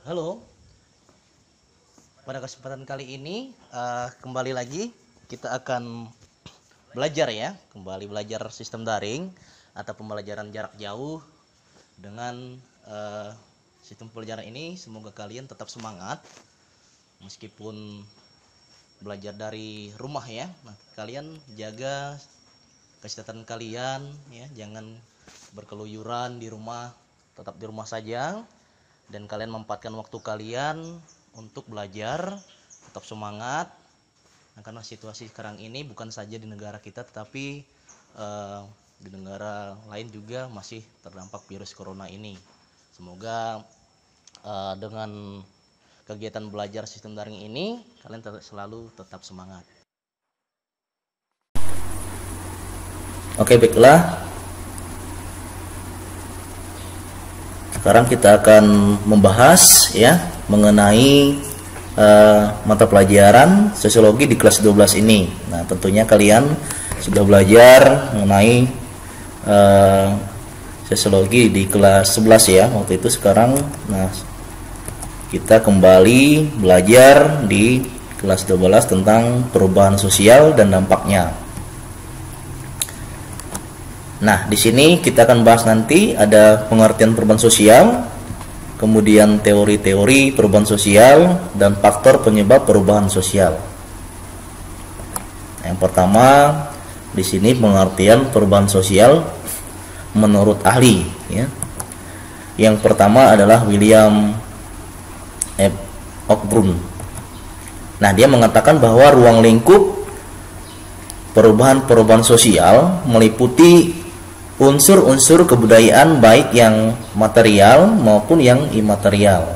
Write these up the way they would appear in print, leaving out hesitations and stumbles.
Halo, pada kesempatan kali ini kembali lagi kita akan belajar kembali belajar sistem daring atau pembelajaran jarak jauh dengan sistem pembelajaran ini. Semoga kalian tetap semangat meskipun belajar dari rumah ya. Nah, kalian jaga kesehatan kalian ya, jangan berkeluyuran di rumah, tetap di rumah saja. Dan kalian memanfaatkan waktu kalian untuk belajar, tetap semangat. Nah, karena situasi sekarang ini bukan saja di negara kita, tetapi di negara lain juga masih terdampak virus corona ini. Semoga dengan kegiatan belajar sistem daring ini kalian selalu tetap semangat. Oke, baiklah. Sekarang kita akan membahas mengenai mata pelajaran sosiologi di kelas 12 ini. Nah, tentunya kalian sudah belajar mengenai sosiologi di kelas 11 ya waktu itu. Sekarang kita kembali belajar di kelas 12 tentang perubahan sosial dan dampaknya. Nah, di sini kita akan bahas nanti ada pengertian perubahan sosial, kemudian teori-teori perubahan sosial dan faktor penyebab perubahan sosial. Yang pertama, di sini pengertian perubahan sosial menurut ahli ya. Yang pertama adalah William F. Cockburn. Nah, dia mengatakan bahwa ruang lingkup perubahan sosial meliputi unsur-unsur kebudayaan baik yang material maupun yang imaterial.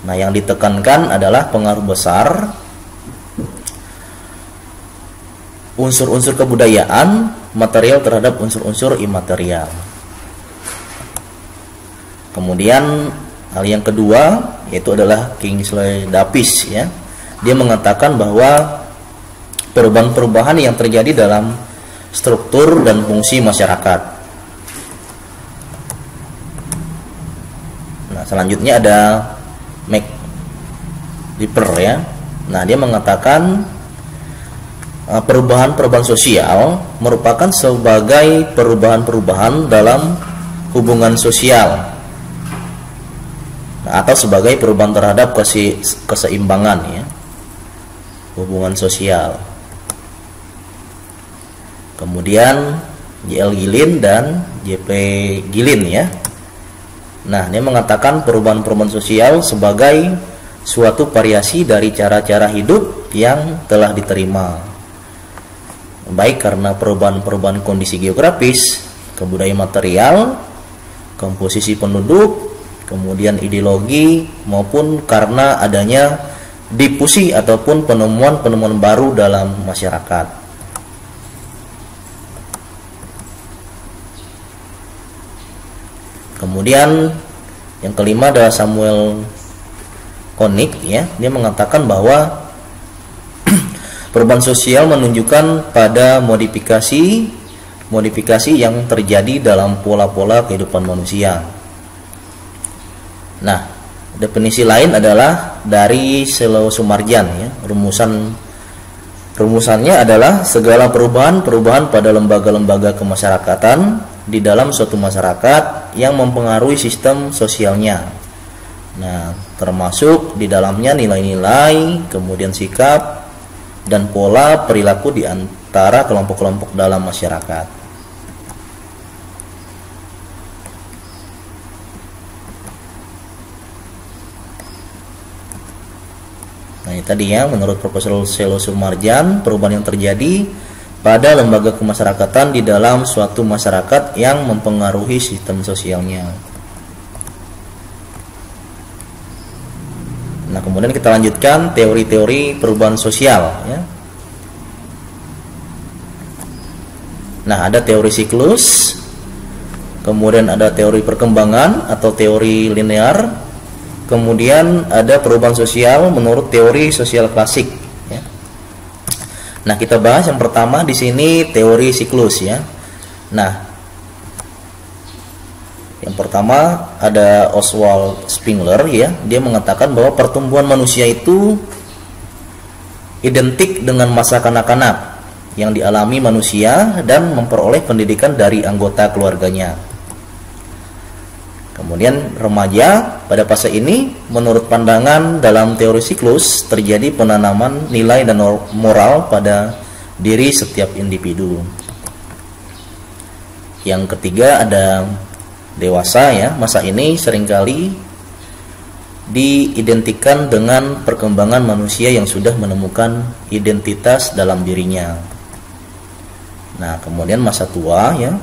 Nah, yang ditekankan adalah pengaruh besar unsur-unsur kebudayaan material terhadap unsur-unsur imaterial. Kemudian hal yang kedua yaitu adalah Kingsley Davis ya. Dia mengatakan bahwa perubahan-perubahan yang terjadi dalam struktur dan fungsi masyarakat. Nah, selanjutnya ada McDiper ya. Nah, dia mengatakan perubahan-perubahan sosial merupakan sebagai perubahan-perubahan dalam hubungan sosial. Nah, atau sebagai perubahan terhadap keseimbangan ya, hubungan sosial. Kemudian J.L. Gilin dan J.P. Gilin ya. Nah, dia mengatakan perubahan-perubahan sosial sebagai suatu variasi dari cara-cara hidup yang telah diterima, baik karena perubahan-perubahan kondisi geografis, kebudayaan material, komposisi penduduk, kemudian ideologi, maupun karena adanya difusi ataupun penemuan-penemuan baru dalam masyarakat. Kemudian yang kelima adalah Samuel Koenig ya. Dia mengatakan bahwa perubahan sosial menunjukkan pada modifikasi yang terjadi dalam pola-pola kehidupan manusia. Nah, definisi lain adalah dari Selo Sumarjan ya. Rumusannya adalah segala perubahan pada lembaga-lembaga kemasyarakatan di dalam suatu masyarakat yang mempengaruhi sistem sosialnya. Nah, termasuk di dalamnya nilai-nilai, kemudian sikap dan pola perilaku di antara kelompok-kelompok dalam masyarakat. Nah, ini tadi ya, menurut Profesor Selo Sumarjan, perubahan yang terjadi pada lembaga kemasyarakatan di dalam suatu masyarakat yang mempengaruhi sistem sosialnya. Nah, kemudian kita lanjutkan teori-teori perubahan sosial ya. Nah, ada teori siklus, kemudian ada teori perkembangan atau teori linear, kemudian ada perubahan sosial menurut teori sosial klasik. Nah, kita bahas yang pertama di sini teori siklus ya. Nah, yang Yang pertama ada Oswald Spengler ya, dia mengatakan bahwa pertumbuhan manusia itu identik dengan masa kanak-kanak yang dialami manusia dan memperoleh pendidikan dari anggota keluarganya. Kemudian remaja, pada fase ini menurut pandangan dalam teori siklus terjadi penanaman nilai dan moral pada diri setiap individu. Yang ketiga ada dewasa ya, masa ini seringkali diidentikan dengan perkembangan manusia yang sudah menemukan identitas dalam dirinya. Nah, kemudian masa tua ya.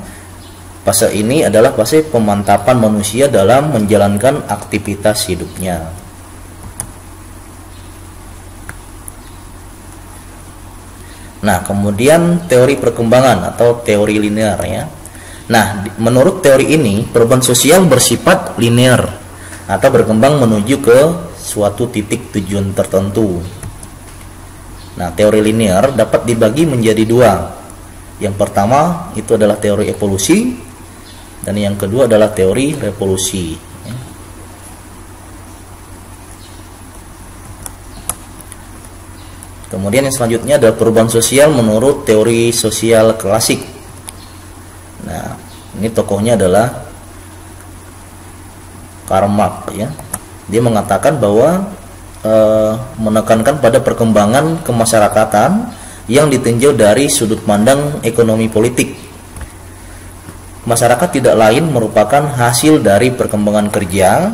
Fase ini adalah fase pemantapan manusia dalam menjalankan aktivitas hidupnya. Nah, kemudian teori perkembangan atau teori linear ya. Nah, menurut teori ini, perubahan sosial bersifat linear atau berkembang menuju ke suatu titik tujuan tertentu. Nah, teori linear dapat dibagi menjadi dua. Yang pertama itu adalah teori evolusi, dan yang kedua adalah teori revolusi. Kemudian yang selanjutnya adalah perubahan sosial menurut teori sosial klasik. Nah, ini tokohnya adalah Karl Marx ya. Dia mengatakan bahwa menekankan pada perkembangan kemasyarakatan yang ditinjau dari sudut pandang ekonomi politik. Masyarakat tidak lain merupakan hasil dari perkembangan kerja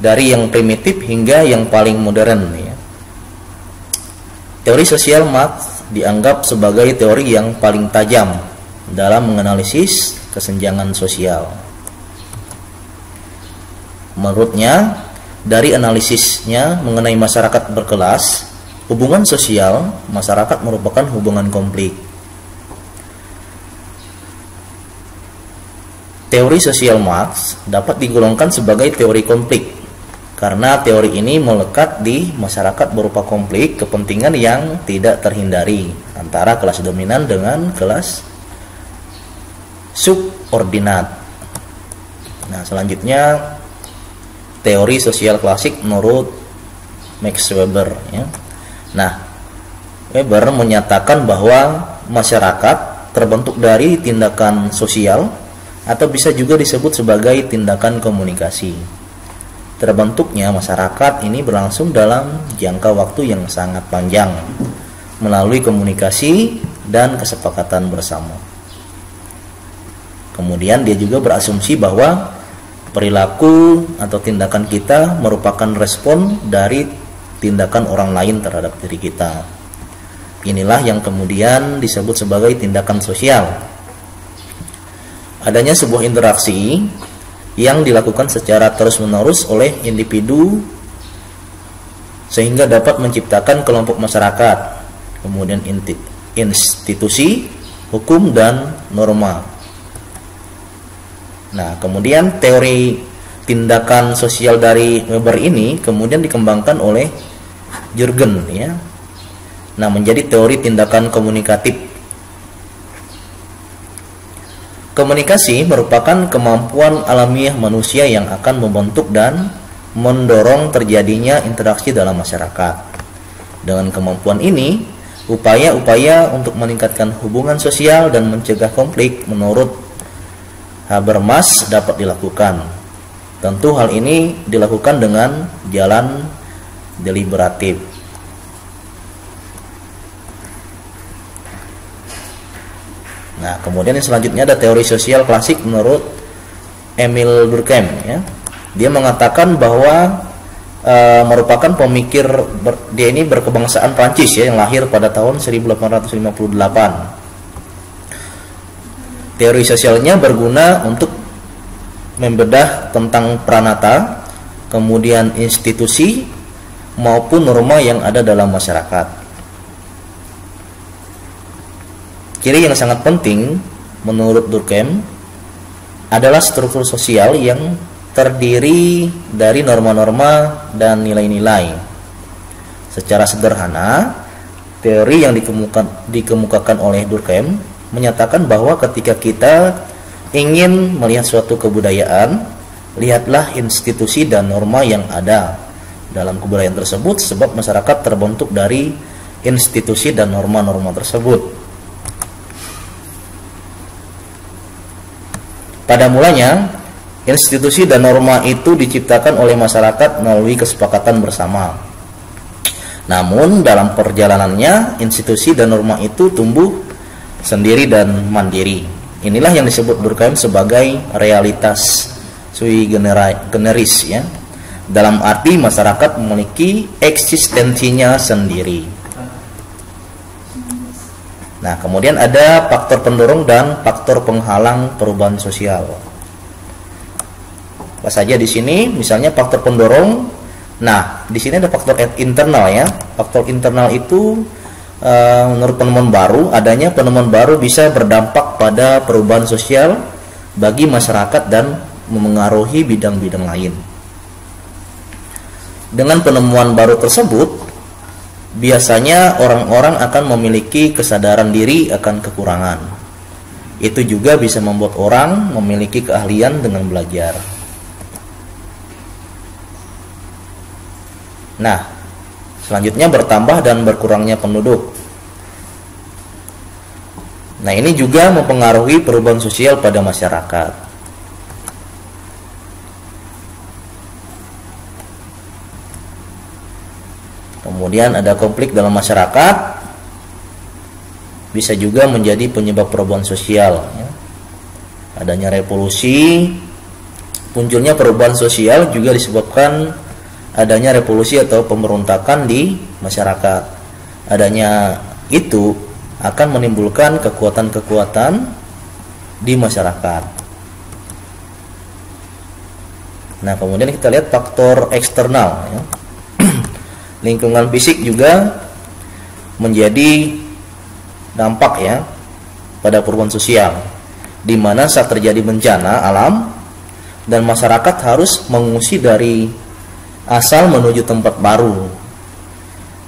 dari yang primitif hingga yang paling modern ya. Teori sosial Marx dianggap sebagai teori yang paling tajam dalam menganalisis kesenjangan sosial. Menurutnya, dari analisisnya mengenai masyarakat berkelas, hubungan sosial masyarakat merupakan hubungan konflik. Teori sosial Marx dapat digolongkan sebagai teori konflik karena teori ini melekat di masyarakat berupa konflik kepentingan yang tidak terhindari antara kelas dominan dengan kelas subordinat. Nah, selanjutnya teori sosial klasik menurut Max Weber ya. Nah, Weber menyatakan bahwa masyarakat terbentuk dari tindakan sosial atau bisa juga disebut sebagai tindakan komunikasi. Terbentuknya masyarakat ini berlangsung dalam jangka waktu yang sangat panjang melalui komunikasi dan kesepakatan bersama. Kemudian dia juga berasumsi bahwa perilaku atau tindakan kita merupakan respon dari tindakan orang lain terhadap diri kita. Inilah yang kemudian disebut sebagai tindakan sosial. Adanya sebuah interaksi yang dilakukan secara terus-menerus oleh individu sehingga dapat menciptakan kelompok masyarakat, kemudian institusi, hukum, dan norma. Nah, kemudian teori tindakan sosial dari Weber ini kemudian dikembangkan oleh Jürgen ya. Nah, menjadi teori tindakan komunikatif. Komunikasi merupakan kemampuan alamiah manusia yang akan membentuk dan mendorong terjadinya interaksi dalam masyarakat. Dengan kemampuan ini, upaya-upaya untuk meningkatkan hubungan sosial dan mencegah konflik menurut Habermas dapat dilakukan. Tentu hal ini dilakukan dengan jalan deliberatif. Nah, kemudian yang selanjutnya ada teori sosial klasik menurut Emil Durkheim ya. Dia mengatakan bahwa merupakan pemikir dia ini berkebangsaan Prancis ya, yang lahir pada tahun 1858. Teori sosialnya berguna untuk membedah tentang pranata, kemudian institusi maupun norma yang ada dalam masyarakat. Ciri yang sangat penting menurut Durkheim adalah struktur sosial yang terdiri dari norma-norma dan nilai-nilai. Secara sederhana, teori yang dikemukakan oleh Durkheim menyatakan bahwa ketika kita ingin melihat suatu kebudayaan, lihatlah institusi dan norma yang ada dalam kebudayaan tersebut, sebab masyarakat terbentuk dari institusi dan norma-norma tersebut. Pada mulanya, institusi dan norma itu diciptakan oleh masyarakat melalui kesepakatan bersama. Namun dalam perjalanannya, institusi dan norma itu tumbuh sendiri dan mandiri. Inilah yang disebut Durkheim sebagai realitas sui generis, ya. Dalam arti masyarakat memiliki eksistensinya sendiri. Nah, kemudian ada faktor pendorong dan faktor penghalang perubahan sosial. Apa saja di sini? Misalnya faktor pendorong. Nah, di sini ada faktor internal, ya. Faktor internal itu menurut penemuan baru, adanya penemuan baru bisa berdampak pada perubahan sosial bagi masyarakat dan memengaruhi bidang-bidang lain. Dengan penemuan baru tersebut, biasanya orang-orang akan memiliki kesadaran diri akan kekurangan. Itu juga bisa membuat orang memiliki keahlian dengan belajar. Nah, selanjutnya bertambah dan berkurangnya penduduk. Nah, ini juga mempengaruhi perubahan sosial pada masyarakat. Kemudian ada konflik dalam masyarakat, bisa juga menjadi penyebab perubahan sosial, ya. Adanya revolusi, munculnya perubahan sosial juga disebabkan adanya revolusi atau pemberontakan di masyarakat. Adanya itu akan menimbulkan kekuatan-kekuatan di masyarakat. Nah, kemudian kita lihat faktor eksternal, ya. Lingkungan fisik juga menjadi dampak, ya, pada perubahan sosial, di mana saat terjadi bencana alam dan masyarakat harus mengungsi dari asal menuju tempat baru.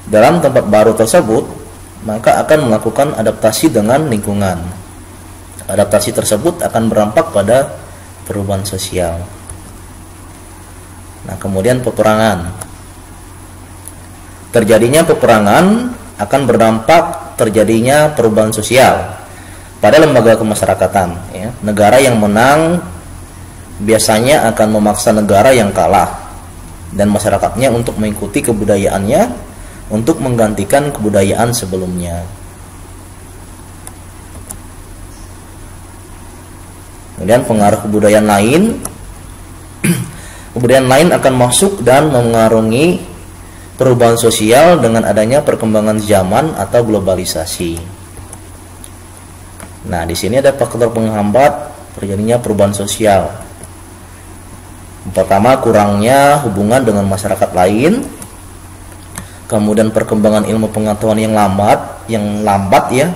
Dalam tempat baru tersebut, maka akan melakukan adaptasi dengan lingkungan. Adaptasi tersebut akan berdampak pada perubahan sosial. Nah, kemudian peperangan. Terjadinya peperangan akan berdampak terjadinya perubahan sosial pada lembaga kemasyarakatan, ya. Negara yang menang biasanya akan memaksa negara yang kalah dan masyarakatnya untuk mengikuti kebudayaannya untuk menggantikan kebudayaan sebelumnya. Kemudian pengaruh kebudayaan lain kebudayaan lain akan masuk dan mengaruhi perubahan sosial dengan adanya perkembangan zaman atau globalisasi. Nah, di sini ada faktor penghambat terjadinya perubahan sosial. Pertama, kurangnya hubungan dengan masyarakat lain. Kemudian perkembangan ilmu pengetahuan yang lambat, ya.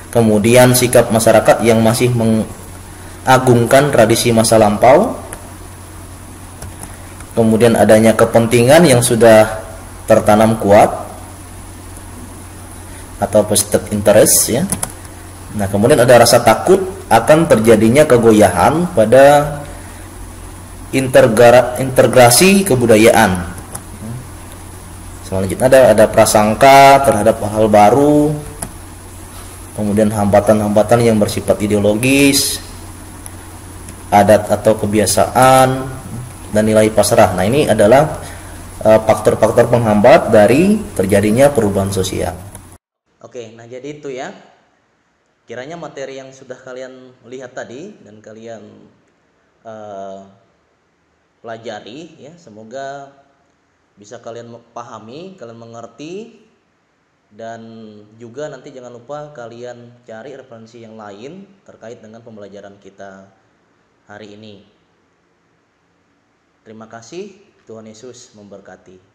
Kemudian sikap masyarakat yang masih mengagungkan tradisi masa lampau. Kemudian adanya kepentingan yang sudah tertanam kuat atau vested interest, ya. Nah, kemudian ada rasa takut akan terjadinya kegoyahan pada integrasi kebudayaan. Selanjutnya ada prasangka terhadap hal baru, kemudian hambatan-hambatan yang bersifat ideologis, adat atau kebiasaan, dan nilai pasrah. Nah, ini adalah faktor-faktor penghambat dari terjadinya perubahan sosial. Oke, nah jadi itu, ya. Kiranya materi yang sudah kalian lihat tadi dan kalian pelajari, ya, semoga bisa kalian pahami, kalian mengerti, dan juga nanti jangan lupa kalian cari referensi yang lain terkait dengan pembelajaran kita hari ini. Terima kasih, Tuhan Yesus memberkati.